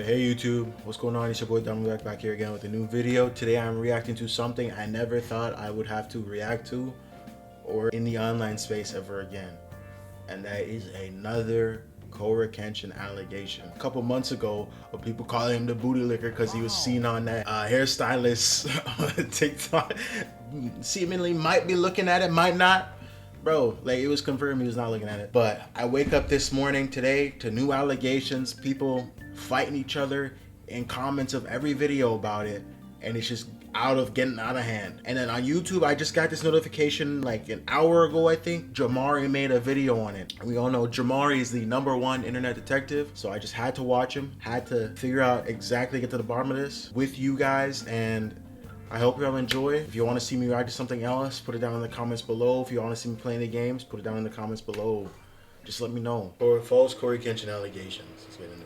Hey YouTube, what's going on? It's your boy DiamondBack back here again with a new video. Today I'm reacting to something I never thought I would have to react to or in the online space ever again. And that is another CoryxKenshin allegation. A couple months ago, people calling him the booty licker because he was seen on that hairstylist on TikTok. Seemingly might be looking at it, might not. Bro, like, it was confirmed he was not looking at it. But I wake up this morning today to new allegations, people fighting each other in comments of every video about it, and it's just getting out of hand. And then on YouTube, I just got this notification like an hour ago, I think. Jamari made a video on it. We all know Jamari is the #1 internet detective, so I just had to watch him, had to figure out exactly, get to the bottom of this with you guys, and I hope y'all enjoy. If you want to see me react to something else, put it down in the comments below. If you want to see me playing the games, put it down in the comments below. Just let me know. Or false CoryxKenshin allegations. Let's get into it.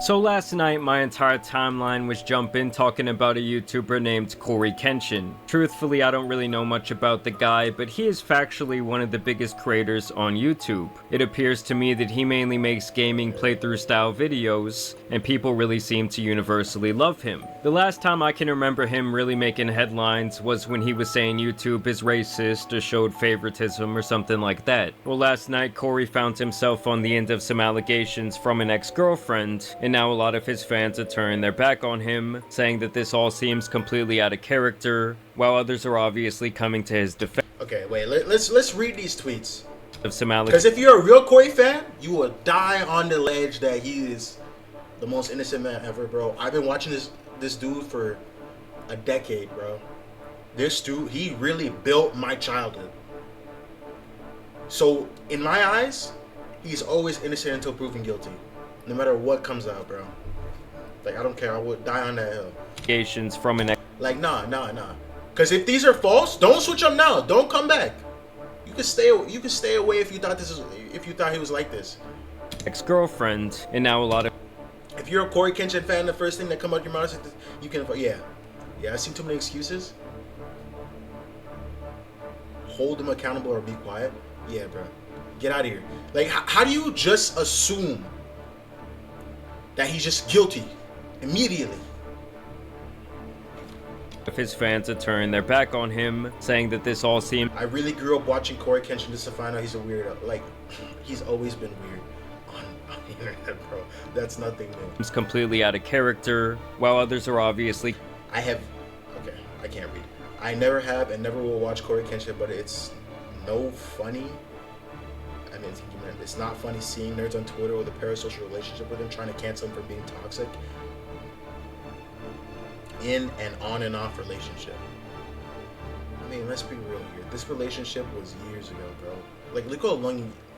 So last night, my entire timeline was jumping talking about a YouTuber named CoryxKenshin. Truthfully, I don't really know much about the guy, but he is factually one of the biggest creators on YouTube. It appears to me that he mainly makes gaming playthrough style videos, and people really seem to universally love him. The last time I can remember him really making headlines was when he was saying YouTube is racist or showed favoritism or something like that. Well, last night, Cory found himself on the end of some allegations from an ex-girlfriend, and now a lot of his fans are turning their back on him, saying that this all seems completely out of character, while others are obviously coming to his defense. Okay, wait, let's read these tweets. Because if you're a real Cory fan, you will die on the ledge that he is the most innocent man ever, bro. I've been watching this dude for a decade, bro. This dude, he really built my childhood. So, in my eyes, he's always innocent until proven guilty. No matter what comes out, bro. Like, I don't care. I would die on that hill. Allegations from an like, nah. Because if these are false, don't switch them now. Don't come back. You can stay away if you thought he was like this. Ex-girlfriend, and now a lot of. If you're a CoryxKenshin fan, the first thing that come out your mouth is you can. Yeah. I've seen too many excuses. Hold him accountable or be quiet. Yeah, bro. Get out of here. Like, how do you just assume that he's just guilty immediately? If his fans are turning their back on him, saying that this all seems. I really grew up watching CoryxKenshin just to find out he's a weirdo. Like, he's always been weird on the internet, bro. That's nothing new. It's completely out of character, while others are obviously. Okay, I can't read. I never have and never will watch CoryxKenshin, but it's no funny. I mean, it's not funny seeing nerds on Twitter with a parasocial relationship with him, trying to cancel him for being toxic in an on and off relationship. I mean, let's be real here. This relationship was years ago, bro. Like, look how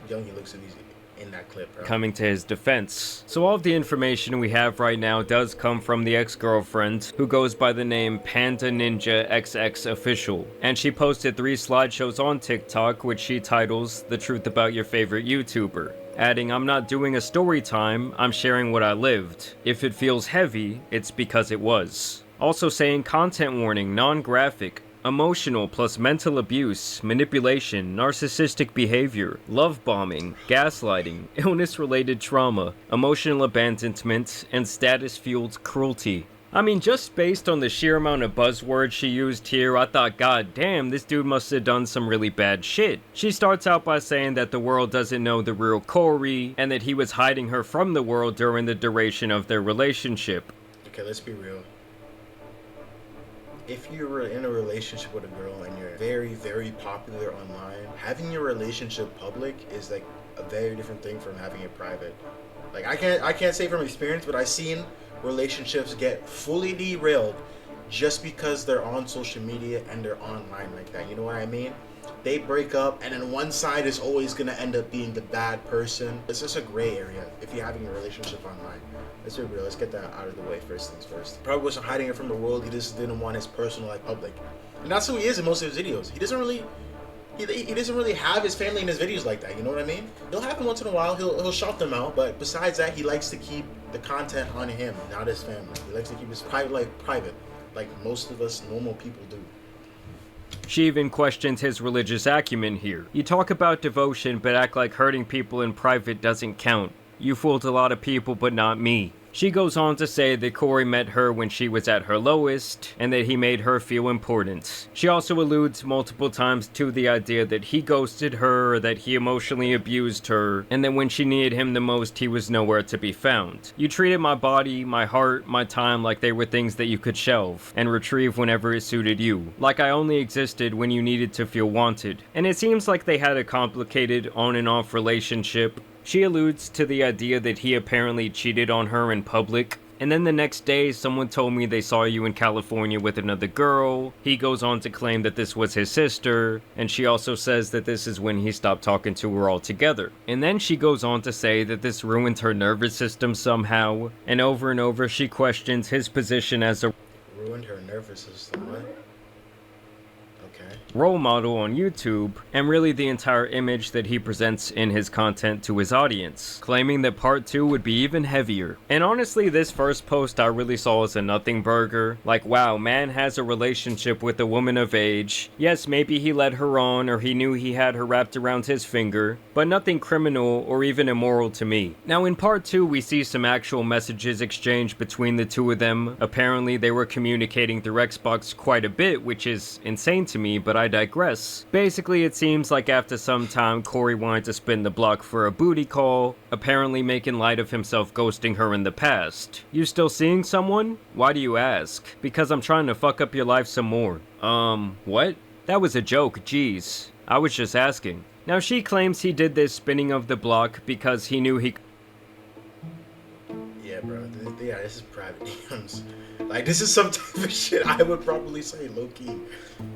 young he looks in that clip, bro. Coming to his defense. So all of the information we have right now does come from the ex-girlfriend, who goes by the name Panda Ninja XX Official, and she posted 3 slideshows on TikTok, which she titles "The Truth About Your Favorite YouTuber," adding, "I'm not doing a story time, I'm sharing what I lived. If it feels heavy, it's because it was." Also saying, "Content warning, non-graphic, emotional plus mental abuse, manipulation, narcissistic behavior, love bombing, gaslighting, illness-related trauma, emotional abandonment, and status-fueled cruelty." I mean, just based on the sheer amount of buzzwords she used here, I thought, god damn, this dude must have done some really bad shit. She starts out by saying that the world doesn't know the real Cory, and that he was hiding her from the world during the duration of their relationship. Okay, let's be real. If you were in a relationship with a girl and you're very, very popular online, having your relationship public is like a very different thing from having it private. Like, I can't say from experience, but I've seen relationships get fully derailed just because they're on social media and they're online like that. You know what I mean? They break up and then one side is always gonna end up being the bad person. It's just a gray area if you're having a relationship online. Let's be real. Let's get that out of the way first things first. Probably wasn't hiding it from the world. He just didn't want his personal life public, and that's who he is in most of his videos. He doesn't really have his family in his videos like that. You know what I mean? It'll happen once in a while. He'll shout them out, but besides that, he likes to keep the content on him, not his family. He likes to keep his private life private, like most of us normal people do. She even questions his religious acumen here. You talk about devotion, but act like hurting people in private doesn't count. You fooled a lot of people, but not me. She goes on to say that Cory met her when she was at her lowest, and that he made her feel important. She also alludes multiple times to the idea that he ghosted her, or that he emotionally abused her, and that when she needed him the most, he was nowhere to be found. You treated my body, my heart, my time like they were things that you could shelve, and retrieve whenever it suited you. Like I only existed when you needed to feel wanted. And it seems like they had a complicated on and off relationship. She alludes to the idea that he apparently cheated on her in public. And then the next day, someone told me they saw you in California with another girl. He goes on to claim that this was his sister, and she also says that this is when he stopped talking to her altogether. And then she goes on to say that this ruined her nervous system somehow, and over she questions his position as a Ruined her nervous system, what? Okay. role model on YouTube, and really the entire image that he presents in his content to his audience, claiming that part 2 would be even heavier. And honestly, this first post I really saw as a nothing burger. Like, wow, man has a relationship with a woman of age. Yes, maybe he led her on, or he knew he had her wrapped around his finger, but nothing criminal or even immoral to me. Now in part 2, we see some actual messages exchanged between the two of them. Apparently they were communicating through Xbox quite a bit, which is insane to me, but I digress. Basically, it seems like after some time, Cory wanted to spin the block for a booty call, apparently making light of himself ghosting her in the past. You still seeing someone? Why do you ask? Because I'm trying to fuck up your life some more. What? That was a joke, jeez. I was just asking. Now she claims he did this spinning of the block because he knew he... Yeah, bro. Yeah, this is private DMs. Like, this is some type of shit I would probably say low-key.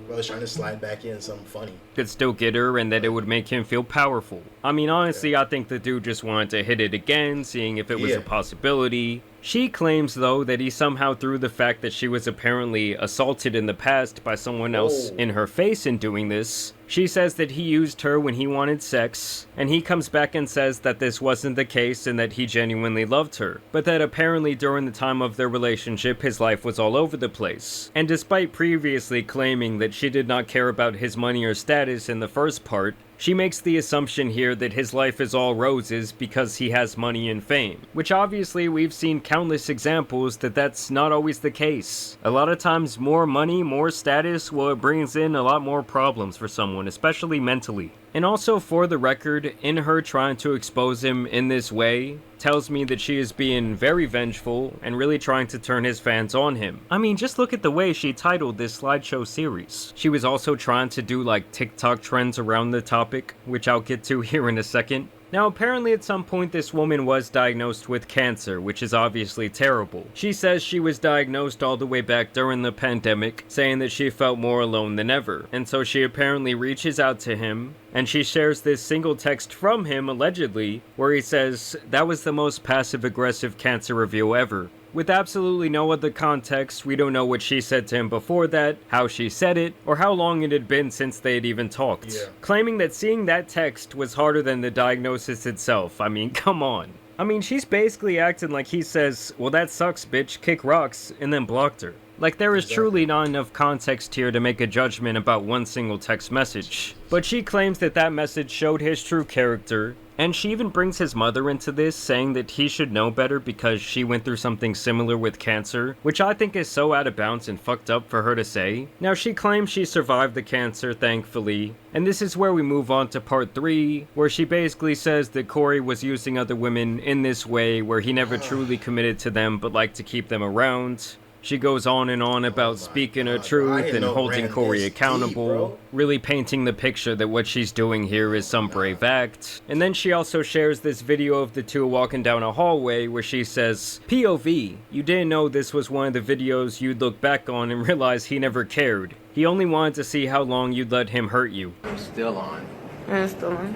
I was trying to slide back in something funny. Could still get her and that it would make him feel powerful. I mean, honestly, I think the dude just wanted to hit it again, seeing if it was a possibility. She claims, though, that he somehow threw the fact that she was apparently assaulted in the past by someone else in her face in doing this. She says that he used her when he wanted sex, and he comes back and says that this wasn't the case and that he genuinely loved her, but that apparently during the time of their relationship his life was all over the place. And despite previously claiming that she did not care about his money or status in the first part, she makes the assumption here that his life is all roses because he has money and fame, which obviously we've seen countless examples that that's not always the case. A lot of times more money, more status, well, it brings in a lot more problems for someone, especially mentally. And also, for the record, in her trying to expose him in this way, tells me that she is being very vengeful and really trying to turn his fans on him. I mean, just look at the way she titled this slideshow series. She was also trying to do like TikTok trends around the topic, which I'll get to here in a second. Now, apparently at some point this woman was diagnosed with cancer, which is obviously terrible. She says she was diagnosed all the way back during the pandemic, saying that she felt more alone than ever. And so she apparently reaches out to him, and she shares this single text from him, allegedly, where he says, "That was the most passive-aggressive cancer reveal ever." With absolutely no other context, we don't know what she said to him before that, how she said it, or how long it had been since they had even talked. Claiming that seeing that text was harder than the diagnosis itself. I mean, come on. I mean, she's basically acting like he says, "Well, that sucks, bitch, kick rocks," and then blocked her. Like, there is truly not enough context here to make a judgment about one single text message. But she claims that that message showed his true character, and she even brings his mother into this, saying that he should know better because she went through something similar with cancer, which I think is so out of bounds and fucked up for her to say. Now, she claims she survived the cancer, thankfully, and this is where we move on to part 3, where she basically says that Cory was using other women in this way, where he never truly committed to them but liked to keep them around. She goes on and on about speaking her truth and holding Cory accountable, really painting the picture that what she's doing here is some brave act. And then she also shares this video of the two walking down a hallway where she says, "POV, you didn't know this was one of the videos you'd look back on and realize he never cared. He only wanted to see how long you'd let him hurt you." I'm still on. I'm still on.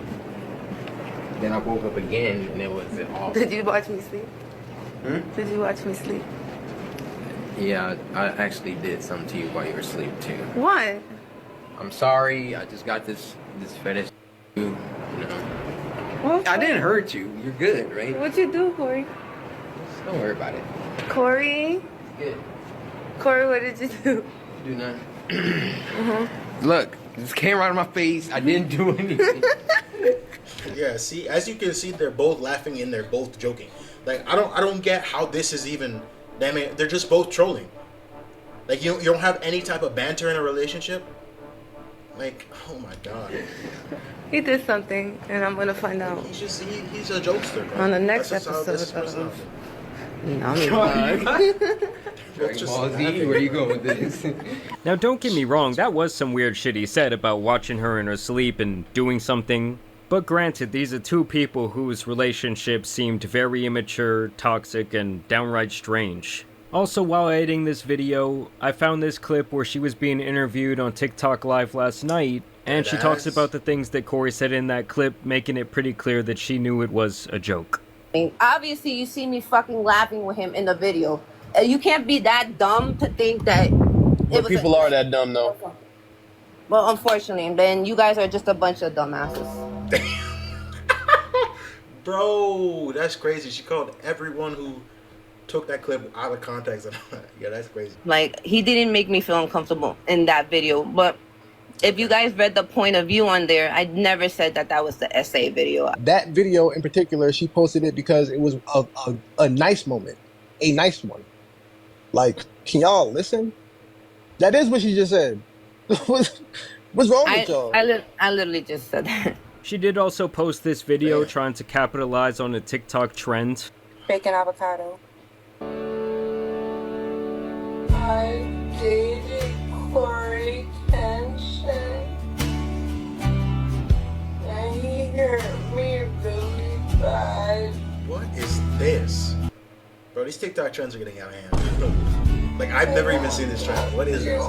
Then I woke up again and it was off. Did you watch me sleep? Did you watch me sleep? Yeah, I actually did something to you while you were asleep too. What? I'm sorry. I just got this fetish. You know. What? I didn't hurt you. You're good, right? What'd you do, Cory? Just don't worry about it. Cory? It's good. Cory, what did you do? Do nothing. Look, this came right in my face. I didn't do anything. Yeah, see, as you can see, they're both laughing and they're both joking. Like I don't get how this is even. Damn it, they're just both trolling. Like you don't have any type of banter in a relationship. Like, oh my god. He did something, and I'm gonna find out He's a jokester, bro. on the next That's just how this episode person of. is. Dragon Ball Z, where you going with this? Now don't get me wrong, that was some weird shit he said about watching her in her sleep and doing something. But granted, these are two people whose relationship seemed very immature, toxic, and downright strange. Also, while editing this video, I found this clip where she was being interviewed on TikTok Live last night, and she talks about the things that Cory said in that clip, making it pretty clear that she knew it was a joke. Obviously, you see me fucking laughing with him in the video. You can't be that dumb to think that. But people are that dumb, though. Well, unfortunately, then you guys are just a bunch of dumbasses. Bro, that's crazy. She called everyone who took that clip out of context. Yeah, that's crazy. Like, he didn't make me feel uncomfortable in that video. But if you guys read the point of view on there, I never said that that was the essay video. That video in particular, she posted it because it was a nice moment. A nice one. Like, can y'all listen? That is what she just said. What's wrong with y'all? I literally just said that. She did also post this video trying to capitalize on a TikTok trend. Bacon avocado. I dated CoryxKenshin, and he hurt me really bad. What is this? Bro, these TikTok trends are getting out of hand. Like, I've never even seen this trend. What is this?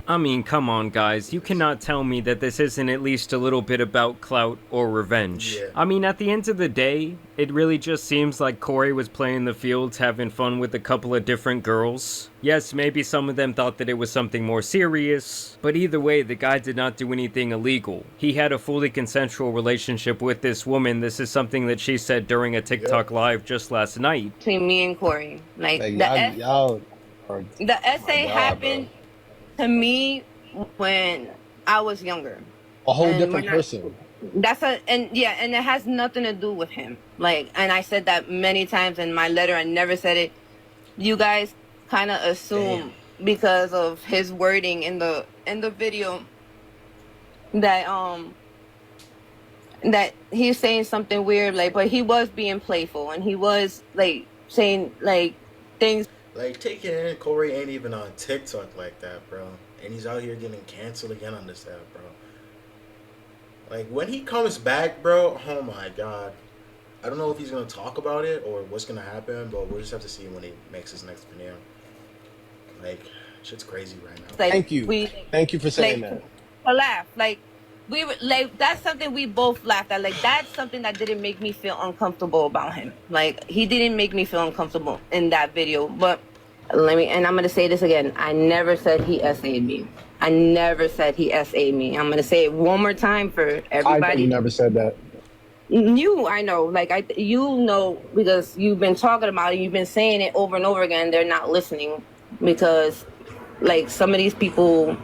I mean, come on guys, you cannot tell me that this isn't at least a little bit about clout or revenge. Yeah. I mean, at the end of the day, it really just seems like Cory was playing the fields, having fun with a couple of different girls. Yes, maybe some of them thought that it was something more serious, but either way, the guy did not do anything illegal. He had a fully consensual relationship with this woman. This is something that she said during a TikTok live just last night. Between me and Cory. Like the essay happened to me when I was younger. A whole different person. And it has nothing to do with him. Like, and I said that many times in my letter. I never said it. You guys kind of assume because of his wording in the video that that he's saying something weird, like, but he was being playful and he was like saying like things. Like, taking in, Cory ain't even on TikTok like that, bro. And he's out here getting canceled again on this app, bro. Like, when he comes back, bro, oh my god. I don't know if he's going to talk about it or what's going to happen, but we'll just have to see when he makes his next video. Like, shit's crazy right now. Like, Thank you. Thank you for saying that. A laugh. Like, we were like, that's something we both laughed at. Like, that's something that didn't make me feel uncomfortable about him. Like, he didn't make me feel uncomfortable in that video. But and I'm gonna say this again. I never said he SA'd me. I never said he SA'd me. I'm gonna say it one more time for everybody. I know you never said that. I know, like you know, because you've been talking about it. You've been saying it over and over again. They're not listening because, like, some of these people,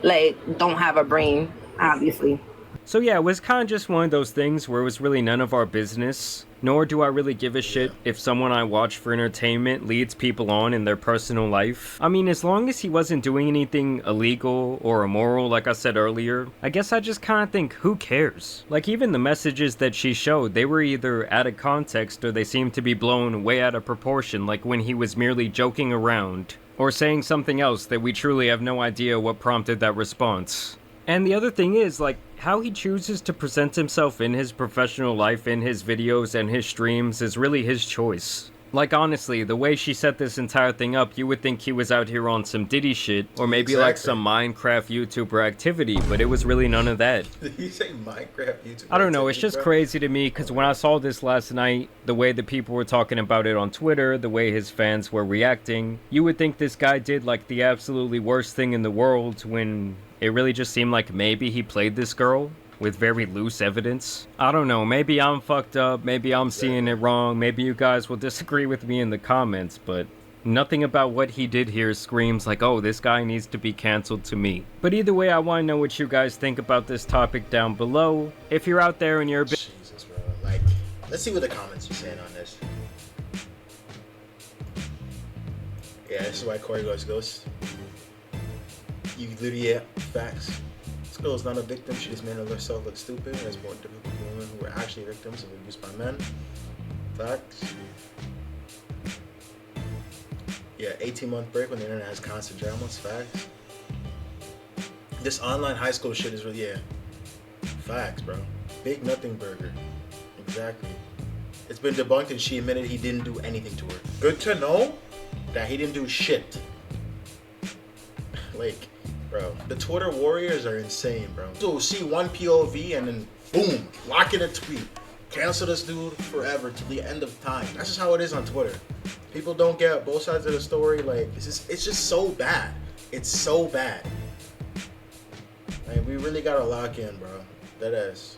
like, don't have a brain, obviously. So yeah, it was kind of just one of those things where it was really none of our business. Nor do I really give a shit if someone I watch for entertainment leads people on in their personal life. I mean, as long as he wasn't doing anything illegal or immoral, like I said earlier, I guess I just kind of think, who cares? Like, even the messages that she showed, they were either out of context or they seemed to be blown way out of proportion, like when he was merely joking around, or saying something else that we truly have no idea what prompted that response. And the other thing is, like, how he chooses to present himself in his professional life, in his videos and his streams is really his choice. Like, honestly, the way she set this entire thing up, you would think he was out here on some Diddy shit, or maybe like some Minecraft YouTuber activity, but it was really none of that. Did you say Minecraft YouTuber? I don't know, it's just crazy to me, because when I saw this last night, the way the people were talking about it on Twitter, the way his fans were reacting, you would think this guy did like the absolutely worst thing in the world, when it really just seemed like maybe he played this girl with very loose evidence. I don't know, maybe I'm fucked up, maybe I'm seeing it wrong, maybe you guys will disagree with me in the comments, but nothing about what he did here screams like, oh, this guy needs to be canceled to me. But either way, I want to know what you guys think about this topic down below. If you're out there and you're a bit... Jesus, bro. Like, Let's see what the comments are saying on this. Yeah, this is why Corey goes ghost. You literally, yeah, facts. This girl is not a victim. She just made herself look stupid. And it's more difficult for women who were actually victims of abuse by men. Facts. Yeah, 18-month break when the internet has constant dramas. Facts. This online high school shit is really, yeah. Facts, bro. Big nothing burger. Exactly. It's been debunked and she admitted he didn't do anything to her. Good to know that he didn't do shit. Like, bro, the Twitter warriors are insane, bro. So see one POV and then boom, lock in a tweet. Cancel this dude forever till the end of time. That's just how it is on Twitter. People don't get both sides of the story. Like, it's just so bad. It's so bad. Like, we really gotta lock in, bro. That is.